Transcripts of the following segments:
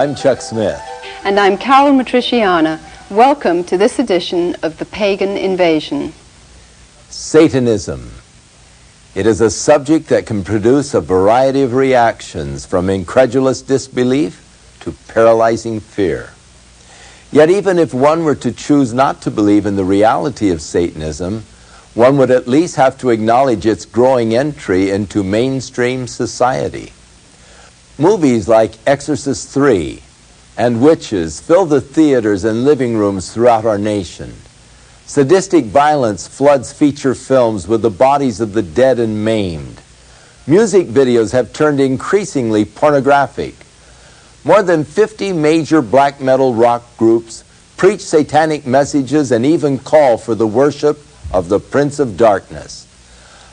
I'm Chuck Smith. And I'm Carol Matriciana. Welcome to this edition of The Pagan Invasion. Satanism. It is a subject that can produce a variety of reactions, from incredulous disbelief to paralyzing fear. Yet even if one were to choose not to believe in the reality of Satanism, one would at least have to acknowledge its growing entry into mainstream society. Movies like Exorcist III and Witches fill the theaters and living rooms throughout our nation. Sadistic violence floods feature films with the bodies of the dead and maimed. Music videos have turned increasingly pornographic. More than 50 major black metal rock groups preach satanic messages and even call for the worship of the Prince of Darkness.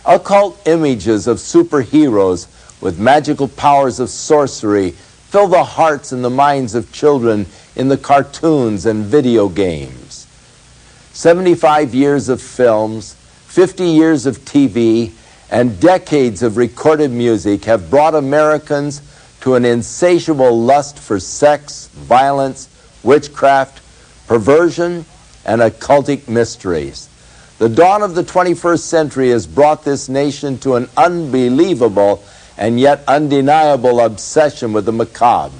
Occult images of superheroes with magical powers of sorcery fill the hearts and the minds of children in the cartoons and video games. 75 years of films, 50 years of TV, and decades of recorded music have brought Americans to an insatiable lust for sex, violence, witchcraft, perversion, and occultic mysteries. The dawn of the 21st century has brought this nation to an unbelievable and yet undeniable obsession with the macabre.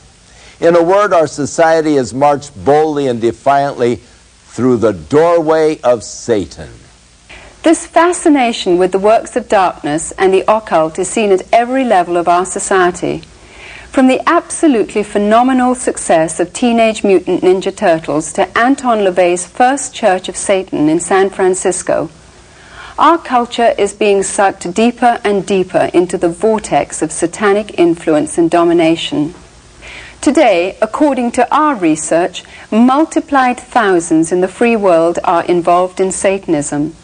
In a word, our society has marched boldly and defiantly through the doorway of Satan. This fascination with the works of darkness and the occult is seen at every level of our society. From the absolutely phenomenal success of Teenage Mutant Ninja Turtles to Anton LaVey's First Church of Satan in San Francisco, our culture is being sucked deeper and deeper into the vortex of satanic influence and domination. Today, according to our research, multiplied thousands in the free world are involved in Satanism.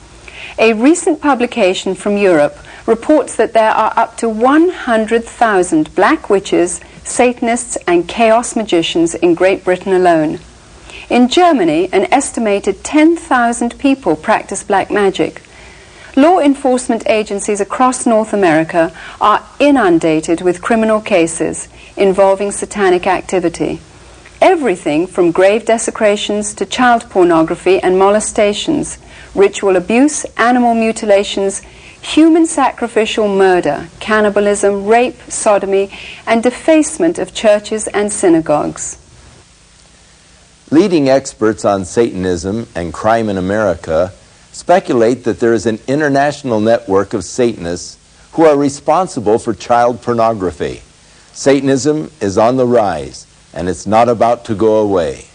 A recent publication from Europe reports that there are up to 100,000 black witches, Satanists, and chaos magicians in Great Britain alone. In Germany, an estimated 10,000 people practice black magic. Law enforcement agencies across North America are inundated with criminal cases involving satanic activity. Everything from grave desecrations to child pornography and molestations, ritual abuse, animal mutilations, human sacrificial murder, cannibalism, rape, sodomy, and defacement of churches and synagogues. Leading experts on Satanism and crime in America speculate that there is an international network of Satanists who are responsible for child pornography. Satanism is on the rise, and it's not about to go away.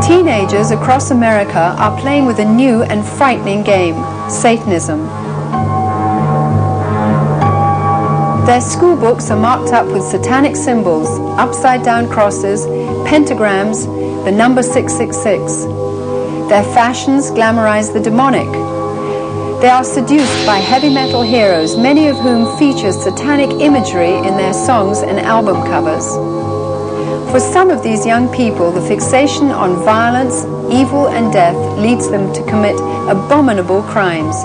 Teenagers across America are playing with a new and frightening game, Satanism. Their school books are marked up with satanic symbols, upside-down crosses, pentagrams, the number 666. Their fashions glamorize the demonic. They are seduced by heavy metal heroes, many of whom feature satanic imagery in their songs and album covers. For some of these young people, the fixation on violence, evil, and death leads them to commit abominable crimes,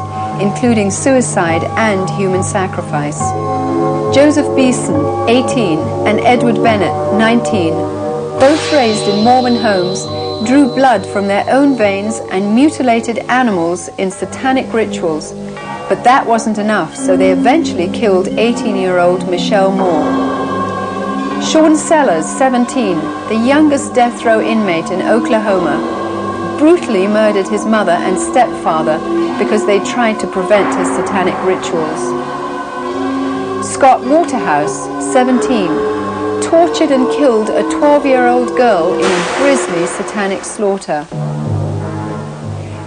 including suicide and human sacrifice. Joseph Beeson, 18, and Edward Bennett, 19, both raised in Mormon homes, drew blood from their own veins and mutilated animals in satanic rituals. But that wasn't enough, so they eventually killed 18-year-old Michelle Moore. Sean Sellers, 17, the youngest death row inmate in Oklahoma, brutally murdered his mother and stepfather because they tried to prevent his satanic rituals. Scott Waterhouse, 17, tortured and killed a 12-year-old girl in a grisly satanic slaughter.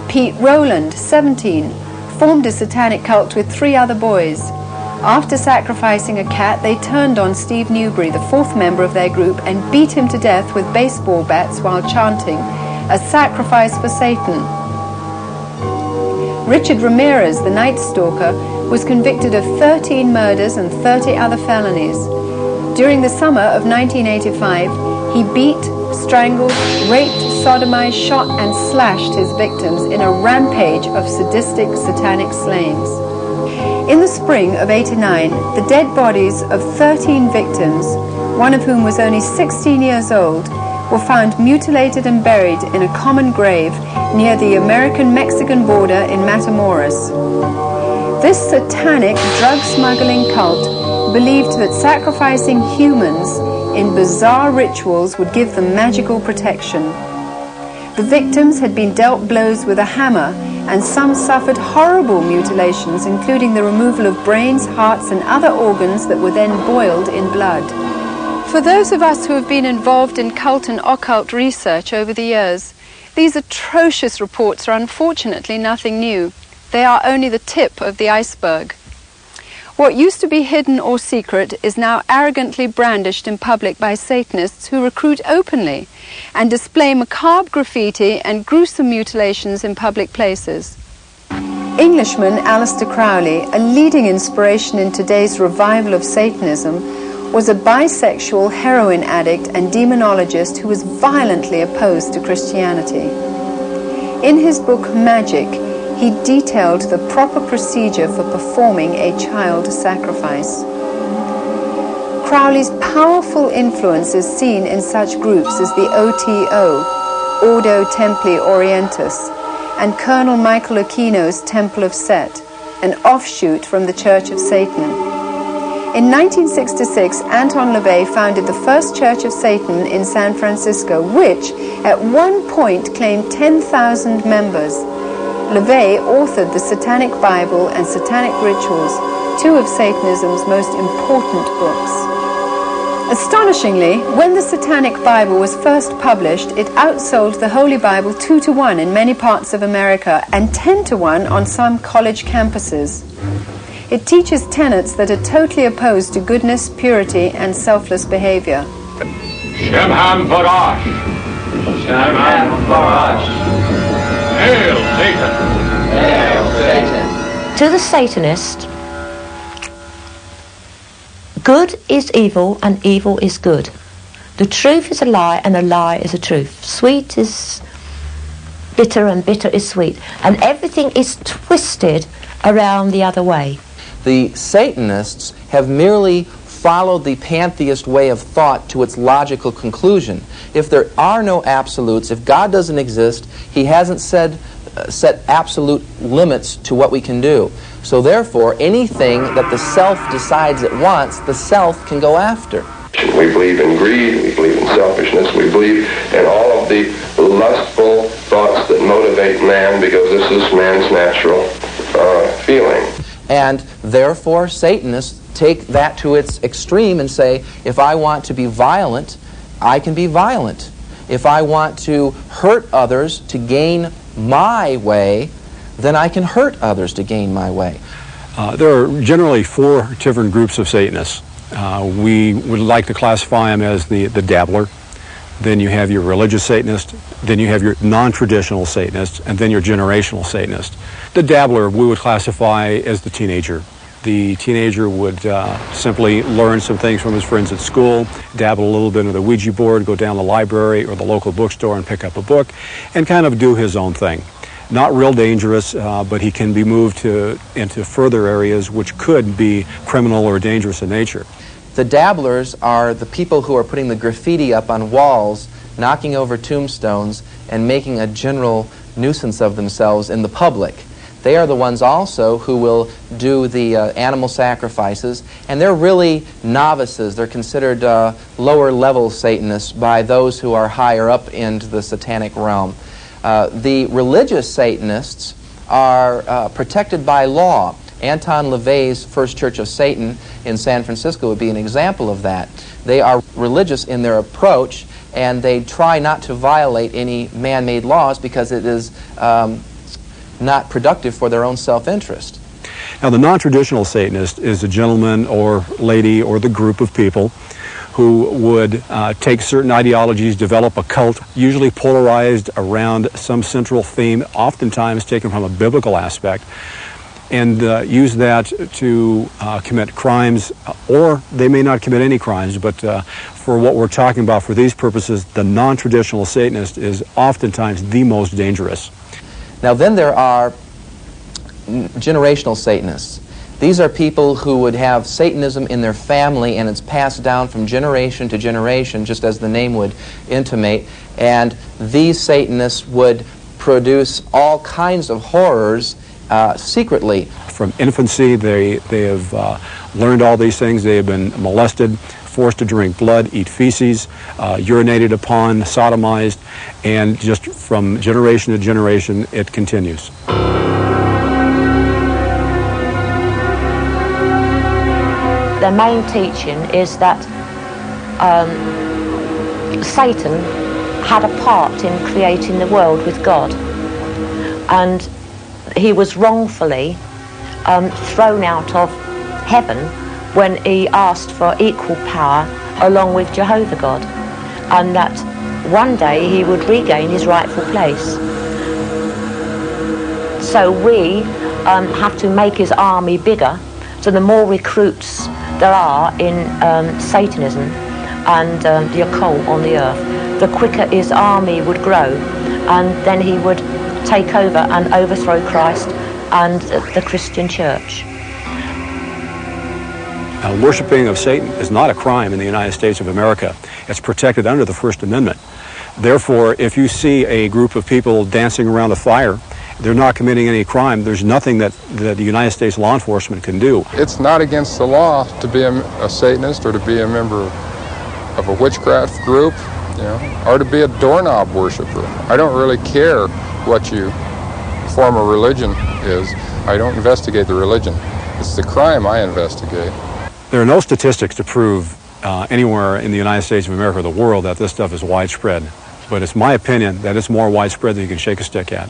Pete Rowland, 17, formed a satanic cult with 3 other boys. After sacrificing a cat, they turned on Steve Newberry, the 4th member of their group, and beat him to death with baseball bats while chanting, "A sacrifice for Satan." Richard Ramirez, the Night Stalker, was convicted of 13 murders and 30 other felonies. During the summer of 1985, he beat, strangled, raped, sodomized, shot and slashed his victims in a rampage of sadistic satanic slayings. In the spring of '89, the dead bodies of 13 victims, one of whom was only 16 years old, were found mutilated and buried in a common grave near the American-Mexican border in Matamoros. This satanic drug-smuggling cult believed that sacrificing humans in bizarre rituals would give them magical protection. The victims had been dealt blows with a hammer, and some suffered horrible mutilations, including the removal of brains, hearts, and other organs that were then boiled in blood. For those of us who have been involved in cult and occult research over the years, these atrocious reports are unfortunately nothing new. They are only the tip of the iceberg. What used to be hidden or secret is now arrogantly brandished in public by Satanists who recruit openly and display macabre graffiti and gruesome mutilations in public places. Englishman Aleister Crowley, a leading inspiration in today's revival of Satanism, was a bisexual heroin addict and demonologist who was violently opposed to Christianity. In his book Magic, he detailed the proper procedure for performing a child sacrifice. Crowley's powerful influence is seen in such groups as the OTO, Ordo Templi Orientis, and Colonel Michael Aquino's Temple of Set, an offshoot from the Church of Satan. In 1966, Anton LaVey founded the first Church of Satan in San Francisco, which at one point claimed 10,000 members. LaVey authored the Satanic Bible and Satanic Rituals, two of Satanism's most important books. Astonishingly, when the Satanic Bible was first published, it outsold the Holy Bible 2-to-1 in many parts of America and 10-to-1 on some college campuses. It teaches tenets that are totally opposed to goodness, purity, and selfless behavior. Shemham Varash! Shemham Varash! Hail Satan! Hail Satan! To the Satanist, good is evil and evil is good. The truth is a lie and a lie is a truth. Sweet is bitter and bitter is sweet. And everything is twisted around the other way. The Satanists have merely followed the pantheist way of thought to its logical conclusion. If there are no absolutes, if God doesn't exist, he hasn't set absolute limits to what we can do. So therefore, anything that the self decides it wants, the self can go after. We believe in greed, we believe in selfishness, we believe in all of the lustful thoughts that motivate man, because this is man's natural feeling. And therefore, Satanists take that to its extreme and say, if I want to be violent, I can be violent. If I want to hurt others to gain my way, then I can hurt others to gain my way. There are generally four different groups of Satanists. We would like to classify them as the dabbler. Then you have your religious Satanist. Then you have your non-traditional Satanist. And then your generational Satanist. The dabbler we would classify as the teenager. The teenager would simply learn some things from his friends at school, dabble a little bit into the Ouija board, go down the library or the local bookstore and pick up a book, and kind of do his own thing. Not real dangerous, but he can be moved into further areas which could be criminal or dangerous in nature. The dabblers are the people who are putting the graffiti up on walls, knocking over tombstones, and making a general nuisance of themselves in the public. They are the ones also who will do the animal sacrifices, and they're really novices. They're considered lower-level Satanists by those who are higher up into the satanic realm. The religious Satanists are protected by law. Anton LaVey's First Church of Satan in San Francisco would be an example of that. They are religious in their approach, and they try not to violate any man-made laws because it is not productive for their own self-interest. Now, the non-traditional Satanist is a gentleman or lady or the group of people who would take certain ideologies, develop a cult, usually polarized around some central theme, oftentimes taken from a biblical aspect, and use that to commit crimes, or they may not commit any crimes, but for what we're talking about for these purposes, the non-traditional Satanist is oftentimes the most dangerous. Now then there are generational Satanists. These are people who would have Satanism in their family, and it's passed down from generation to generation, just as the name would intimate, and these Satanists would produce all kinds of horrors secretly. From infancy, they have learned all these things. They have been molested, forced to drink blood, eat feces, urinated upon, sodomized, and just from generation to generation, it continues. Their main teaching is that Satan had a part in creating the world with God, and he was wrongfully thrown out of heaven when he asked for equal power along with Jehovah God, and that one day he would regain his rightful place. So we have to make his army bigger, so the more recruits there are in Satanism and the occult on the earth, the quicker his army would grow, and then he would take over and overthrow Christ and the Christian church. Worshipping of Satan is not a crime in the United States of America. It's protected under the First Amendment. Therefore, if you see a group of people dancing around a fire, they're not committing any crime. There's nothing that the United States law enforcement can do. It's not against the law to be a Satanist or to be a member of a witchcraft group, you know, or to be a doorknob worshiper. I don't really care what your form of religion is. I don't investigate the religion. It's the crime I investigate. There are no statistics to prove anywhere in the United States of America or the world that this stuff is widespread. But it's my opinion that it's more widespread than you can shake a stick at.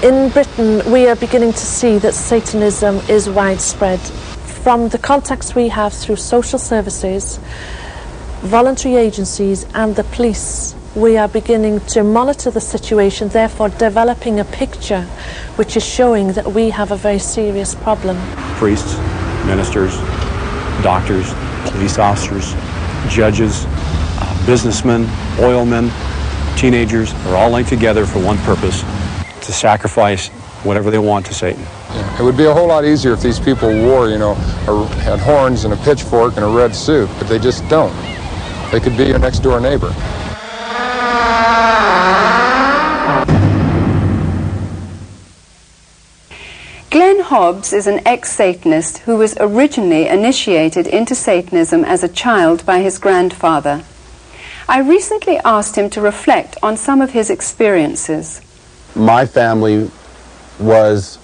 In Britain, we are beginning to see that Satanism is widespread. From the contacts we have through social services, voluntary agencies and the police, we are beginning to monitor the situation, therefore developing a picture which is showing that we have a very serious problem. Priests, ministers, doctors, police officers, judges, businessmen, oilmen, teenagers are all linked together for one purpose: to sacrifice whatever they want to Satan. Yeah, it would be a whole lot easier if these people wore, you know, had horns and a pitchfork and a red suit, but they just don't. They could be your next door neighbor. Glenn Hobbs is an ex-Satanist who was originally initiated into Satanism as a child by his grandfather. I recently asked him to reflect on some of his experiences. My family was,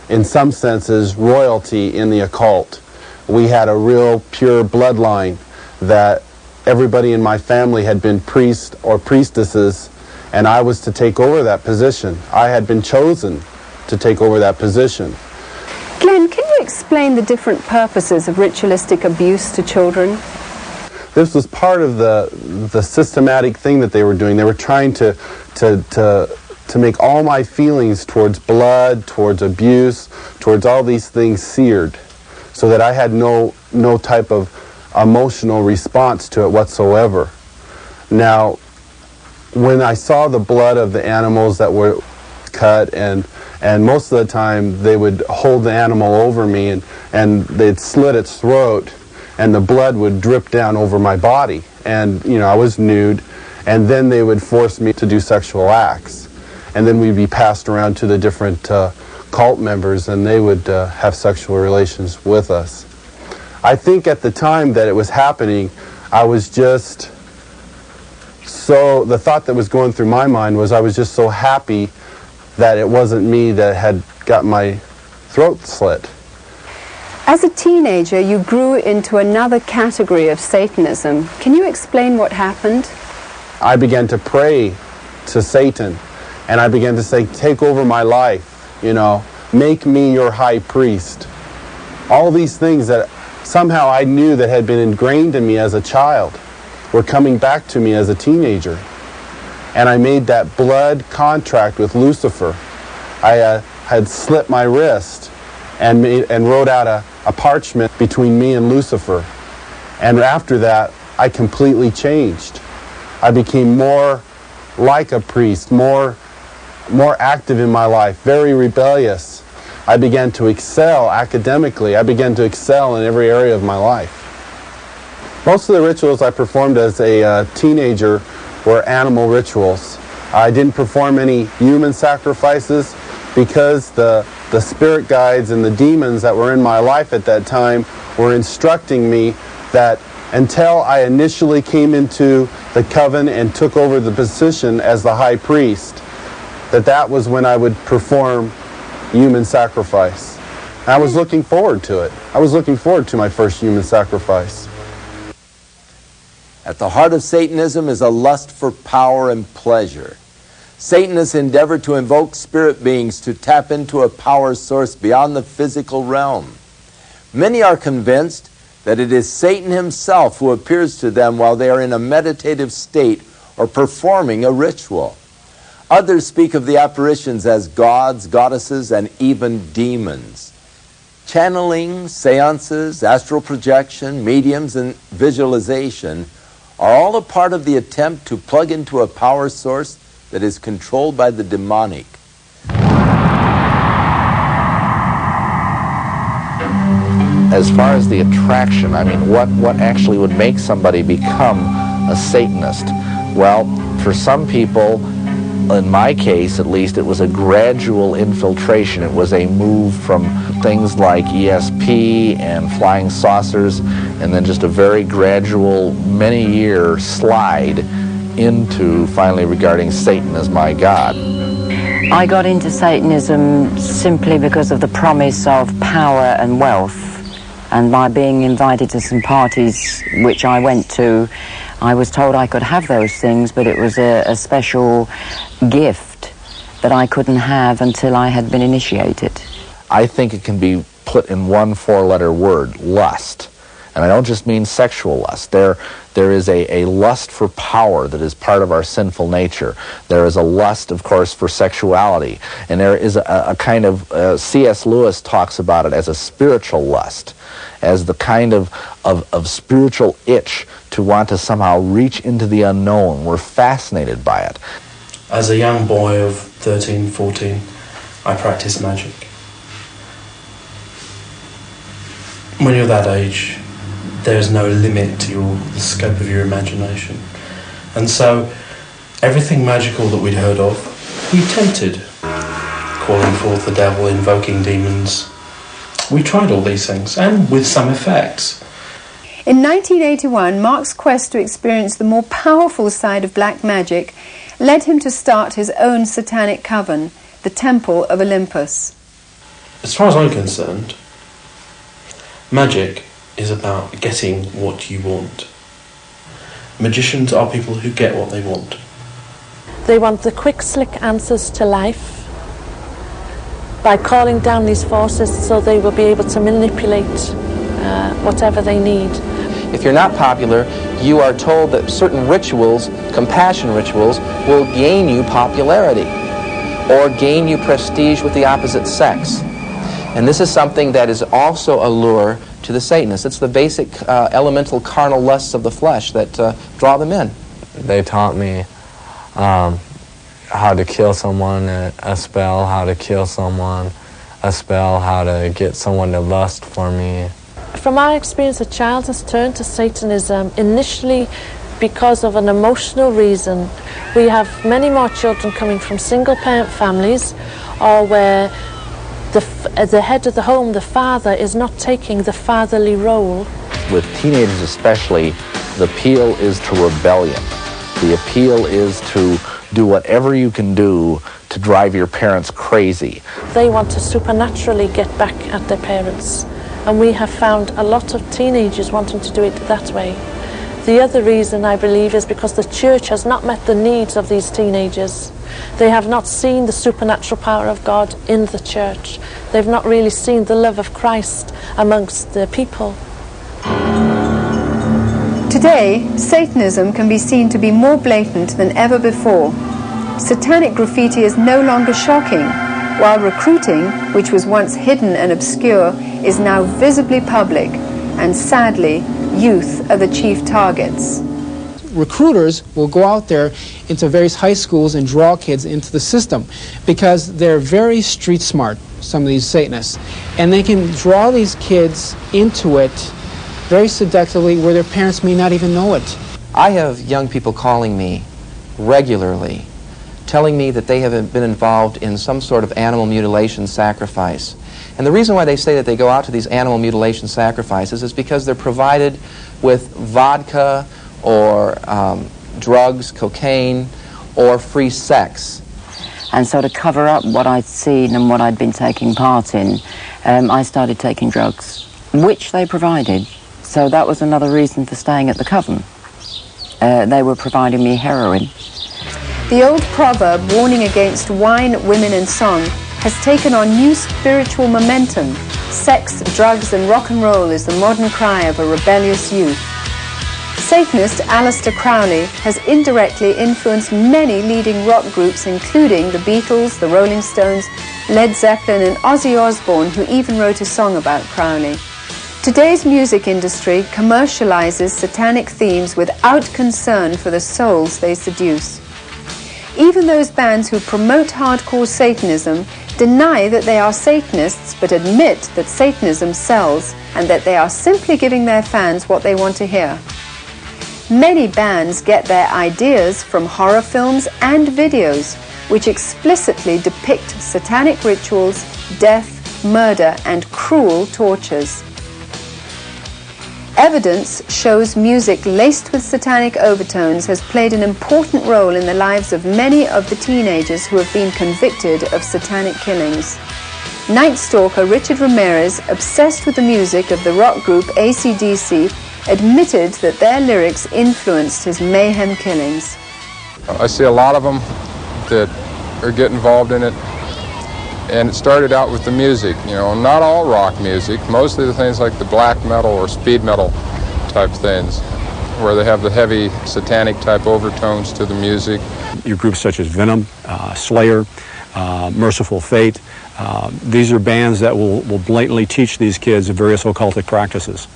in some senses, royalty in the occult. We had a real pure bloodline that everybody in my family had been priests or priestesses, and I was to take over that position. I had been chosen to take over that position. Glenn, can you explain the different purposes of ritualistic abuse to children? This was part of the systematic thing that they were doing. They were trying to make all my feelings towards blood, towards abuse, towards all these things seared, so that I had no type of emotional response to it whatsoever. Now, when I saw the blood of the animals that were cut, and most of the time they would hold the animal over me and they'd slit its throat, and the blood would drip down over my body, and you know, I was nude, and then they would force me to do sexual acts, and then we'd be passed around to the different cult members, and they would have sexual relations with us. I think at the time that it was happening, I was just so, the thought that was going through my mind was I was just so happy that it wasn't me that had got my throat slit. As a teenager, you grew into another category of Satanism. Can you explain what happened? I began to pray to Satan, and I began to say, take over my life, you know, make me your high priest. All these things that somehow I knew that had been ingrained in me as a child were coming back to me as a teenager. And I made that blood contract with Lucifer. I had slit my wrist, and wrote out a parchment between me and Lucifer. And after that, I completely changed. I became more like a priest, more active in my life, very rebellious. I began to excel academically. I began to excel in every area of my life. Most of the rituals I performed as a teenager were animal rituals. I didn't perform any human sacrifices because the spirit guides and the demons that were in my life at that time were instructing me that until I initially came into the coven and took over the position as the high priest, that was when I would perform human sacrifice. And I was looking forward to it. I was looking forward to my first human sacrifice. At the heart of Satanism is a lust for power and pleasure. Satanists endeavor to invoke spirit beings to tap into a power source beyond the physical realm. Many are convinced that it is Satan himself who appears to them while they are in a meditative state or performing a ritual. Others speak of the apparitions as gods, goddesses, and even demons. Channeling, seances, astral projection, mediums, and visualization are all a part of the attempt to plug into a power source that is controlled by the demonic. As far as the attraction, I mean, what actually would make somebody become a Satanist? Well, for some people, in my case at least, it was a gradual infiltration. It was a move from things like ESP and flying saucers, and then just a very gradual, many-year slide into finally regarding Satan as my God. I got into Satanism simply because of the promise of power and wealth. And by being invited to some parties which I went to, I was told I could have those things, but it was a special gift that I couldn't have until I had been initiated. I think it can be put in one four-letter word, lust. And I don't just mean sexual lust. There is a lust for power that is part of our sinful nature. There is a lust, of course, for sexuality. And there is a kind of, C.S. Lewis talks about it as a spiritual lust, as the kind of spiritual itch to want to somehow reach into the unknown. We're fascinated by it. As a young boy of 13, 14, I practiced magic. When you're that age, there's no limit to the scope of your imagination. And so everything magical that we'd heard of, we attempted. Calling forth the devil, invoking demons. We tried all these things, and with some effects. In 1981, Mark's quest to experience the more powerful side of black magic led him to start his own satanic coven, the Temple of Olympus. As far as I'm concerned, magic is about getting what you want. Magicians are people who get what they want. They want the quick, slick answers to life by calling down these forces so they will be able to manipulate whatever they need. If you're not popular, you are told that certain rituals, compassion rituals, will gain you popularity or gain you prestige with the opposite sex. And this is something that is also a lure to the Satanists. It's the basic elemental carnal lusts of the flesh that draw them in. They taught me how to kill someone, a spell, how to kill someone, a spell, how to get someone to lust for me. From our experience, a child has turned to Satanism initially because of an emotional reason. We have many more children coming from single-parent families or where the head of the home, the father, is not taking the fatherly role. With teenagers especially, the appeal is to rebellion. The appeal is to do whatever you can do to drive your parents crazy. They want to supernaturally get back at their parents. And we have found a lot of teenagers wanting to do it that way. The other reason, I believe, is because the church has not met the needs of these teenagers. They have not seen the supernatural power of God in the church. They've not really seen the love of Christ amongst the people. Today, Satanism can be seen to be more blatant than ever before. Satanic graffiti is no longer shocking. while recruiting, which was once hidden and obscure, is now visibly public, and sadly, youth are the chief targets. Recruiters will go out there into various high schools and draw kids into the system because they're very street smart, some of these Satanists, and they can draw these kids into it very seductively where their parents may not even know it. I have young people calling me regularly, telling me that they have been involved in some sort of animal mutilation sacrifice. And the reason why they say that they go out to these animal mutilation sacrifices is because they're provided with vodka or drugs, cocaine, or free sex. And so to cover up what I'd seen and what I'd been taking part in, I started taking drugs, which they provided. So that was another reason for staying at the coven. They were providing me heroin. The old proverb warning against wine, women and song has taken on new spiritual momentum. Sex, drugs and rock and roll is the modern cry of a rebellious youth. Satanist Aleister Crowley has indirectly influenced many leading rock groups, including the Beatles, the Rolling Stones, Led Zeppelin and Ozzy Osbourne, who even wrote a song about Crowley. Today's music industry commercializes satanic themes without concern for the souls they seduce. Even those bands who promote hardcore Satanism deny that they are Satanists, but admit that Satanism sells and that they are simply giving their fans what they want to hear. Many bands get their ideas from horror films and videos, which explicitly depict satanic rituals, death, murder, and cruel tortures. Evidence shows music laced with satanic overtones has played an important role in the lives of many of the teenagers who have been convicted of satanic killings. Night Stalker Richard Ramirez, obsessed with the music of the rock group AC/DC, admitted that their lyrics influenced his mayhem killings. I see a lot of them that are getting involved in it, and it started out with the music, you know, not all rock music, mostly the things like the black metal or speed metal type things, where they have the heavy satanic type overtones to the music. Your groups such as Venom, Slayer, Merciful Fate, these are bands that will blatantly teach these kids various occultic practices.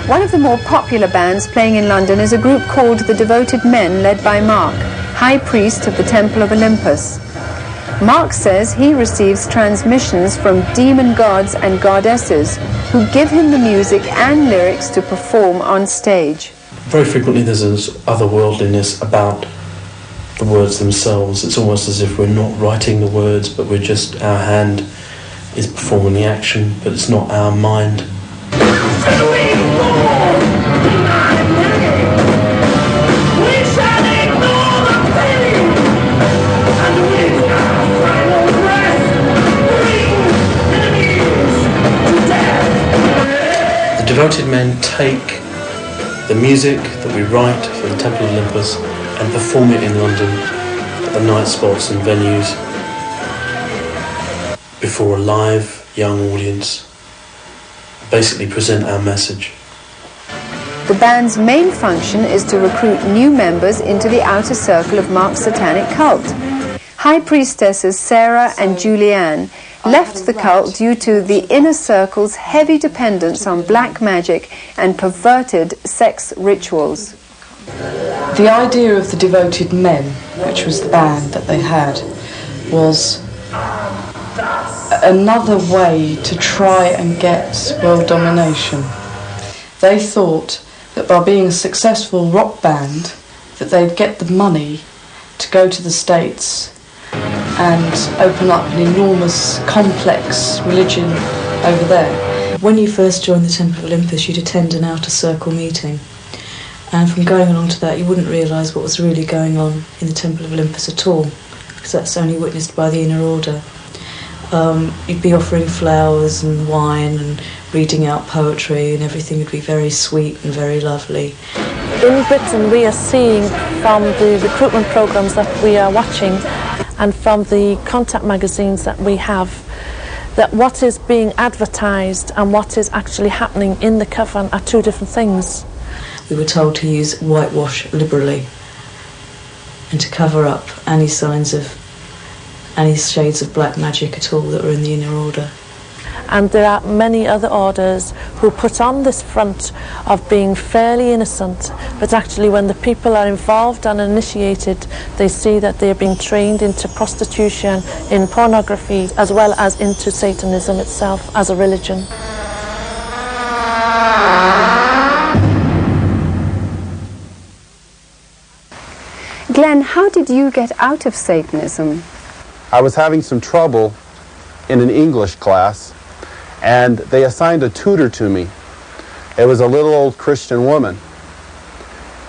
One of the more popular bands playing in London is a group called The Devoted Men, led by Mark, High Priest of the Temple of Olympus. Mark says he receives transmissions from demon gods and goddesses who give him the music and lyrics to perform on stage. Very frequently there's this otherworldliness about the words themselves. It's almost as if we're not writing the words, but we're just, our hand is performing the action, but it's not our mind. The Devoted Men take the music that we write for the Temple of Olympus and perform it in London at the night spots and venues before a live young audience, basically present our message. The band's main function is to recruit new members into the outer circle of Mark's satanic cult. High priestesses Sarah and Julianne left the cult due to the inner circle's heavy dependence on black magic and perverted sex rituals. The idea of the Devoted Men, which was the band that they had, was another way to try and get world domination. They thought that by being a successful rock band that they'd get the money to go to the States and open up an enormous, complex religion over there. When you first joined the Temple of Olympus, you'd attend an outer circle meeting. And from going along to that, you wouldn't realise what was really going on in the Temple of Olympus at all, because that's only witnessed by the inner order. You'd be offering flowers and wine and reading out poetry, and everything would be very sweet and very lovely. In Britain, we are seeing from the recruitment programs that we are watching and from the contact magazines that we have, that what is being advertised and what is actually happening in the coven are two different things. we were told to use whitewash liberally and to cover up any signs of any shades of black magic at all that were in the inner order. And there are many other orders who put on this front of being fairly innocent, but actually when the people are involved and initiated, they see that they are being trained into prostitution, in pornography, as well as into Satanism itself as a religion. Glenn, how did you get out of Satanism? I was having some trouble in an English class, and they assigned a tutor to me. It was a little old Christian woman.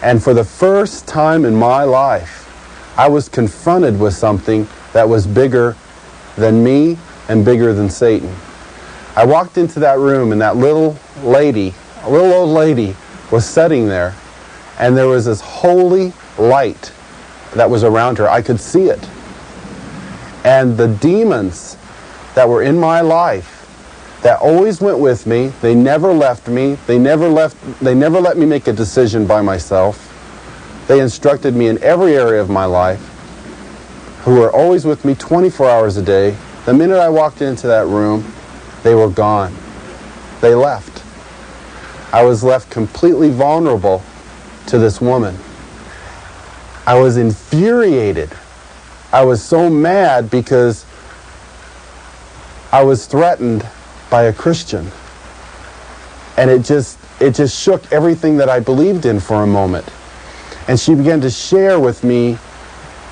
And for the first time in my life, I was confronted with something that was bigger than me and bigger than Satan. I walked into that room, and that little lady, a little old lady, was sitting there, and there was this holy light that was around her. I could see it. And the demons that were in my life, that always went with me, they never left me, they never let me make a decision by myself. They instructed me in every area of my life, who were always with me 24 hours a day. The minute I walked into that room, they were gone. They left. I was left completely vulnerable to this woman. I was infuriated. I was so mad because I was threatened by a Christian. And it just shook everything that I believed in for a moment. And she began to share with me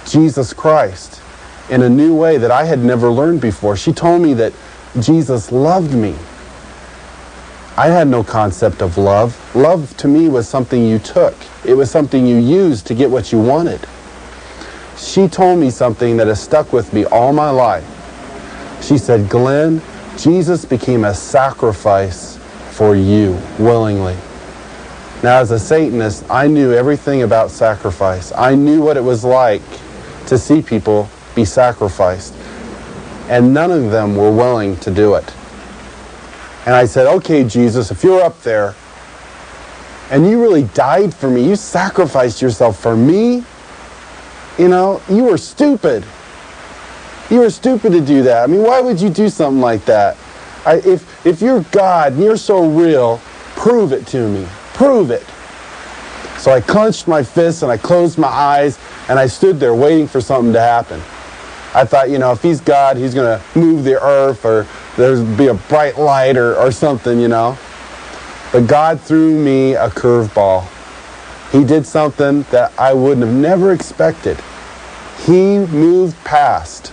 Jesus Christ in a new way that I had never learned before. She told me that Jesus loved me. I had no concept of love. Love to me was something you took. It was something you used to get what you wanted. She told me something that has stuck with me all my life. She said, Glenn, Jesus became a sacrifice for you willingly. Now, as a Satanist, I knew everything about sacrifice. I knew what it was like to see people be sacrificed. And none of them were willing to do it. And I said, okay, Jesus, if you're up there and you really died for me, you sacrificed yourself for me, you know, you were stupid. You were stupid to do that. I mean, why would you do something like that? If you're God and you're so real, prove it to me. Prove it. So I clenched my fists and I closed my eyes and I stood there waiting for something to happen. I thought, you know, if he's God, he's going to move the earth or there's be a bright light or something, you know. But God threw me a curveball. He did something that I wouldn't have never expected. He moved past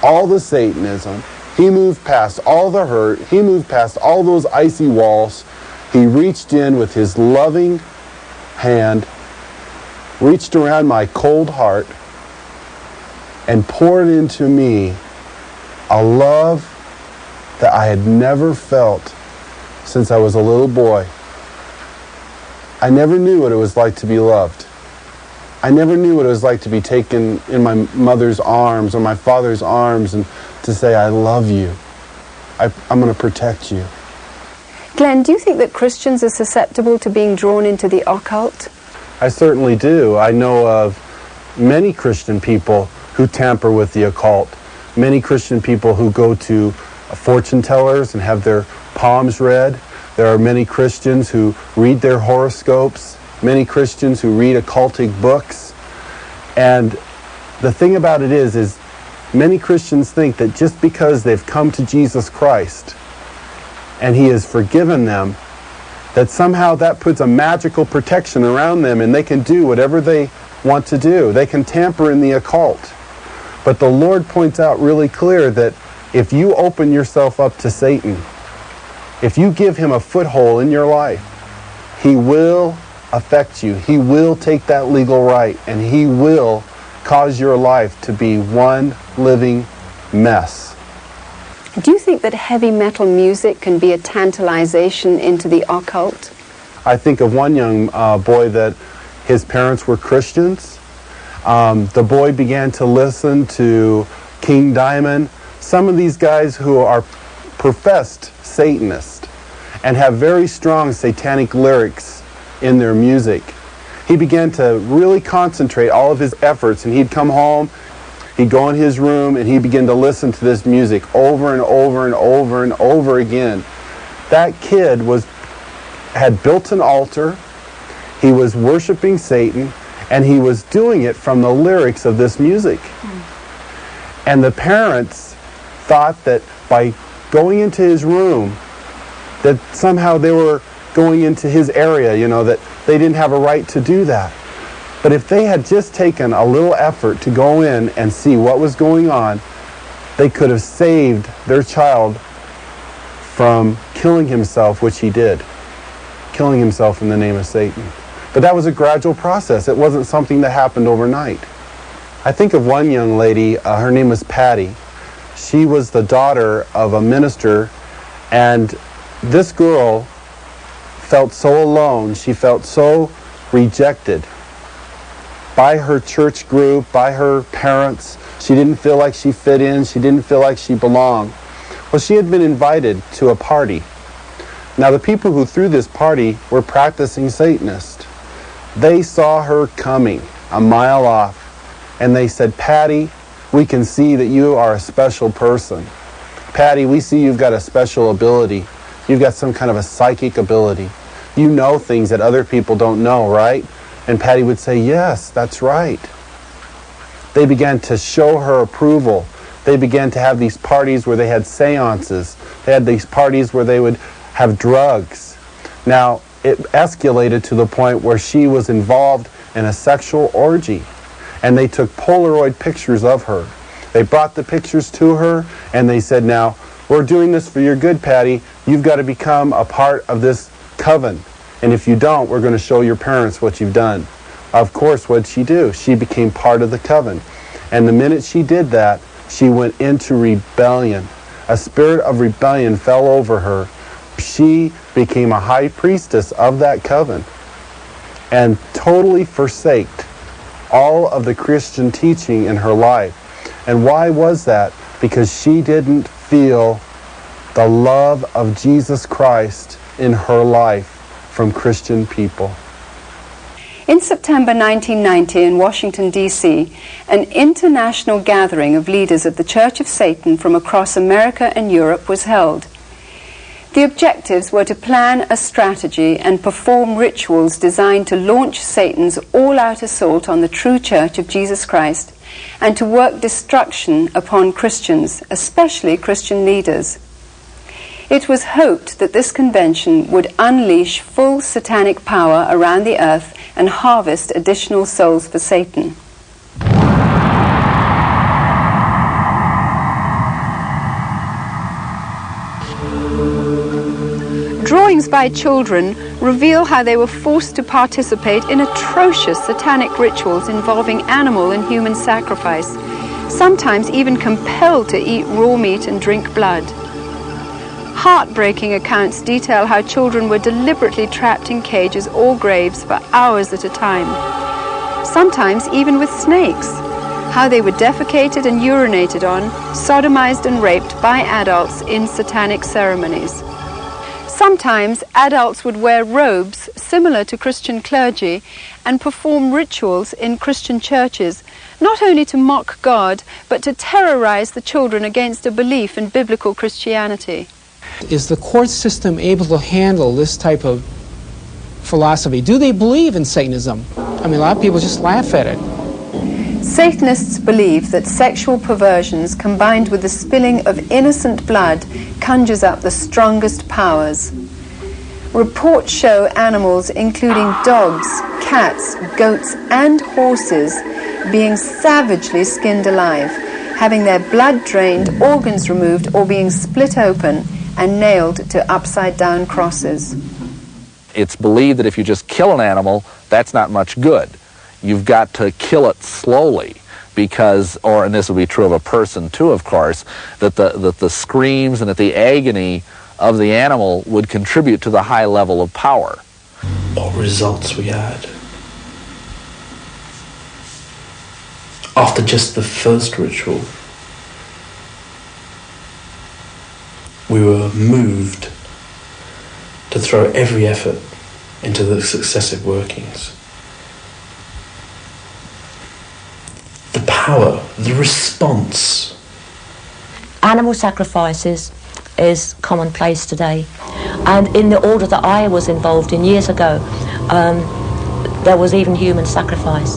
all the Satanism. He moved past all the hurt. He moved past all those icy walls. He reached in with his loving hand, reached around my cold heart, and poured into me a love that I had never felt since I was a little boy. I never knew what it was like to be loved. I never knew what it was like to be taken in my mother's arms or my father's arms and to say, I love you. I'm going to protect you. Glenn, do you think that Christians are susceptible to being drawn into the occult? I certainly do. I know of many Christian people who tamper with the occult, many Christian people who go to fortune tellers and have their palms read. There are many Christians who read their horoscopes, many Christians who read occultic books. And the thing about it is many Christians think that just because they've come to Jesus Christ and he has forgiven them, that somehow that puts a magical protection around them and they can do whatever they want to do. They can tamper in the occult. But the Lord points out really clear that if you open yourself up to Satan, if you give him a foothold in your life, he will affect you. He will take that legal right and he will cause your life to be one living mess. Do you think that heavy metal music can be a tantalization into the occult? I think of one young boy that his parents were Christians. The boy began to listen to King Diamond, some of these guys who are professed Satanists and have very strong satanic lyrics in their music. He began to really concentrate all of his efforts, and he'd come home, he'd go in his room, and he'd begin to listen to this music over and over and over and over again. That kid had built an altar, he was worshiping Satan, and he was doing it from the lyrics of this music. And the parents thought that by going into his room, that somehow they were going into his area, you know, that they didn't have a right to do that. But if they had just taken a little effort to go in and see what was going on, they could have saved their child from killing himself, which he did. Killing himself in the name of Satan. But that was a gradual process. It wasn't something that happened overnight. I think of one young lady, her name was Patty. She was the daughter of a minister, and this girl felt so alone, she felt so rejected by her church group, by her parents. She didn't feel like she fit in, she didn't feel like she belonged. Well, she had been invited to a party. Now, the people who threw this party were practicing Satanists. They saw her coming a mile off, and they said, "Patty, we can see that you are a special person. Patty, we see you've got a special ability. You've got some kind of a psychic ability. You know things that other people don't know, right?" And Patty would say, "Yes, that's right." They began to show her approval. They began to have these parties where they had seances. They had these parties where they would have drugs. Now, it escalated to the point where she was involved in a sexual orgy. And they took Polaroid pictures of her. They brought the pictures to her, and they said, "Now, we're doing this for your good, Patty. You've got to become a part of this coven. And if you don't, we're going to show your parents what you've done." Of course, what did she do? She became part of the coven. And the minute she did that, she went into rebellion. A spirit of rebellion fell over her. She became a high priestess of that coven and totally forsaked all of the Christian teaching in her life. And why was that? Because she didn't feel the love of Jesus Christ in her life from Christian people. In September 1990 in Washington, D.C., an international gathering of leaders of the Church of Satan from across America and Europe was held. The objectives were to plan a strategy and perform rituals designed to launch Satan's all-out assault on the true Church of Jesus Christ and to work destruction upon Christians, especially Christian leaders. It was hoped that this convention would unleash full satanic power around the earth and harvest additional souls for Satan. Drawings by children reveal how they were forced to participate in atrocious satanic rituals involving animal and human sacrifice, sometimes even compelled to eat raw meat and drink blood. Heartbreaking accounts detail how children were deliberately trapped in cages or graves for hours at a time, sometimes even with snakes, how they were defecated and urinated on, sodomized and raped by adults in satanic ceremonies. Sometimes adults would wear robes similar to Christian clergy and perform rituals in Christian churches, not only to mock God, but to terrorize the children against a belief in biblical Christianity. Is the court system able to handle this type of philosophy? Do they believe in Satanism? I mean, a lot of people just laugh at it. Satanists believe that sexual perversions combined with the spilling of innocent blood conjures up the strongest powers. Reports show animals including dogs, cats, goats, and horses being savagely skinned alive, having their blood drained, organs removed, or being split open and nailed to upside-down crosses. It's believed that if you just kill an animal, that's not much good. You've got to kill it slowly because, and this would be true of a person too, of course, that the screams and that the agony of the animal would contribute to the high level of power. What results we had. After just the first ritual, we were moved to throw every effort into the successive workings. The power, the response. Animal sacrifices is commonplace today, and in the order that I was involved in years ago, there was even human sacrifice.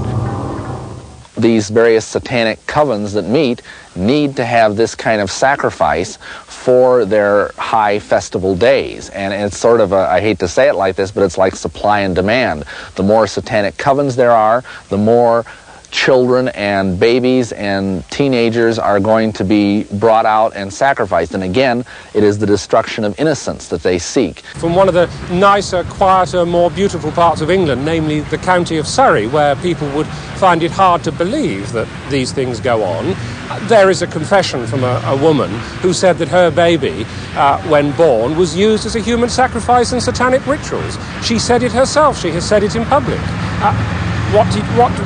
These various satanic covens that meet need to have this kind of sacrifice for their high festival days. And it's sort of I hate to say it like this, but it's like supply and demand. The more satanic covens there are, the more children and babies and teenagers are going to be brought out and sacrificed. And again, it is the destruction of innocence that they seek. From one of the nicer, quieter, more beautiful parts of England, namely the county of Surrey, where people would find it hard to believe that these things go on, there is a confession from a woman who said that her baby, when born, was used as a human sacrifice in satanic rituals. She said it herself. She has said it in public. What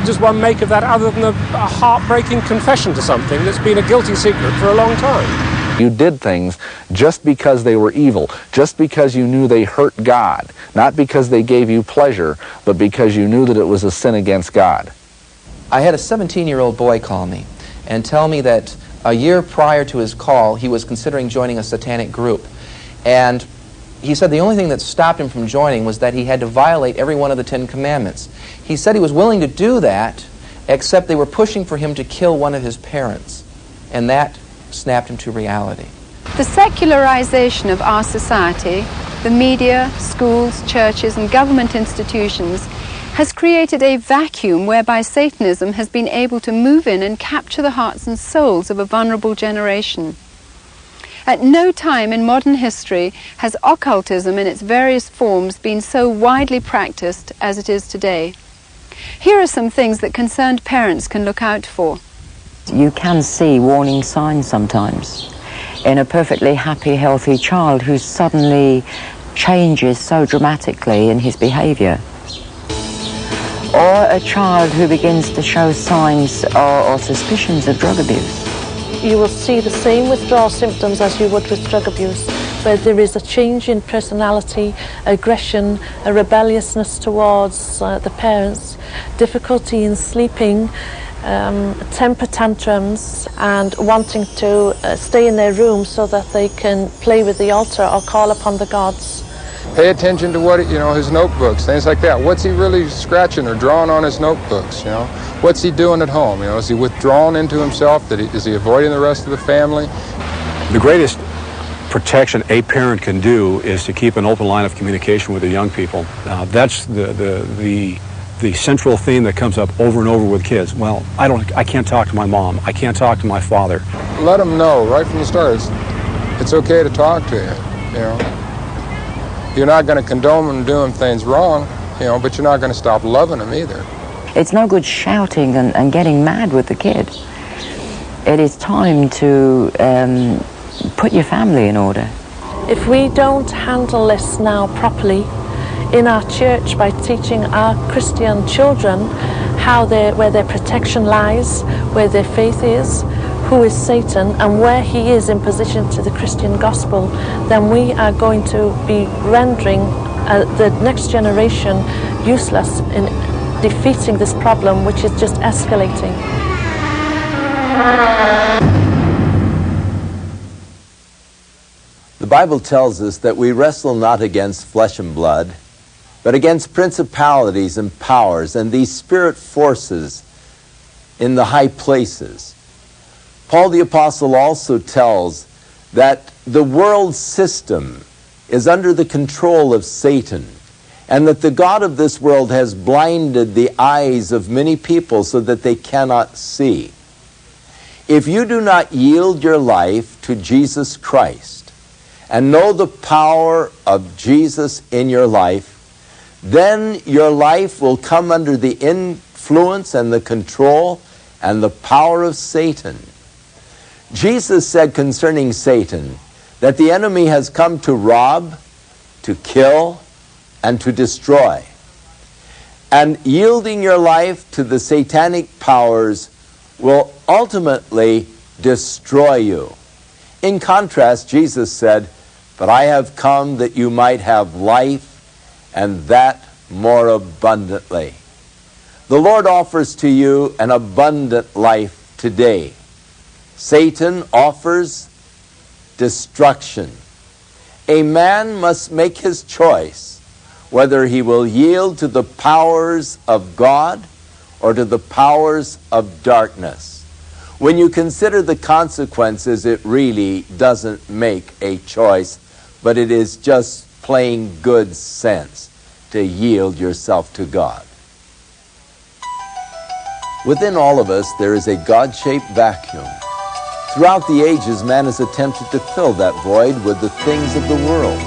does one make of that other than a heartbreaking confession to something that's been a guilty secret for a long time? You did things just because they were evil, just because you knew they hurt God, not because they gave you pleasure, but because you knew that it was a sin against God. I had a 17-year-old boy call me and tell me that a year prior to his call, he was considering joining a satanic group. And he said the only thing that stopped him from joining was that he had to violate every one of the 10 Commandments. He said he was willing to do that, except they were pushing for him to kill one of his parents. And that snapped him to reality. The secularization of our society, the media, schools, churches, and government institutions has created a vacuum whereby Satanism has been able to move in and capture the hearts and souls of a vulnerable generation. At no time in modern history has occultism in its various forms been so widely practiced as it is today. Here are some things that concerned parents can look out for. You can see warning signs sometimes in a perfectly happy, healthy child who suddenly changes so dramatically in his behaviour. Or a child who begins to show signs or suspicions of drug abuse. You will see the same withdrawal symptoms as you would with drug abuse, where there is a change in personality, aggression, a rebelliousness towards the parents, difficulty in sleeping, temper tantrums, and wanting to stay in their room so that they can play with the altar or call upon the gods. Pay attention to what, his notebooks, things like that. What's he really scratching or drawing on his notebooks, What's he doing at home, Is he withdrawn into himself? Is he avoiding the rest of the family? The greatest protection a parent can do is to keep an open line of communication with their young people. That's the central theme that comes up over and over with kids. Well, I can't talk to my mom. I can't talk to my father. Let them know right from the start it's okay to talk to you, You're not going to condone them doing things wrong, but you're not going to stop loving them either. It's no good shouting and getting mad with the kid. It is time to put your family in order. If we don't handle this now properly in our church by teaching our Christian children where their protection lies, where their faith is, who is Satan, and where he is in position to the Christian gospel, then we are going to be rendering the next generation useless in defeating this problem, which is just escalating. The Bible tells us that we wrestle not against flesh and blood, but against principalities and powers and these spirit forces in the high places. Paul the Apostle also tells that the world system is under the control of Satan, and that the God of this world has blinded the eyes of many people so that they cannot see. If you do not yield your life to Jesus Christ and know the power of Jesus in your life, then your life will come under the influence and the control and the power of Satan. Jesus said concerning Satan that the enemy has come to rob, to kill, and to destroy. And yielding your life to the satanic powers will ultimately destroy you. In contrast, Jesus said, "But I have come that you might have life, and that more abundantly. The Lord offers to you an abundant life today. Satan offers destruction. A man must make his choice whether he will yield to the powers of God or to the powers of darkness. When you consider the consequences, it really doesn't make a choice, but it is just plain good sense to yield yourself to God. Within all of us, there is a God-shaped vacuum. Throughout the ages, man has attempted to fill that void with the things of the world.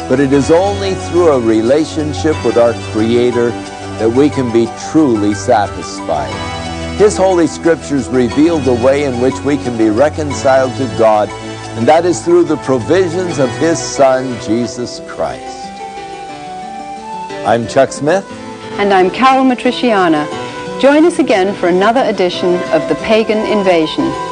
But it is only through a relationship with our Creator that we can be truly satisfied. His Holy Scriptures reveal the way in which we can be reconciled to God, and that is through the provisions of His Son, Jesus Christ. I'm Chuck Smith. And I'm Carol Matriciana. Join us again for another edition of The Pagan Invasion.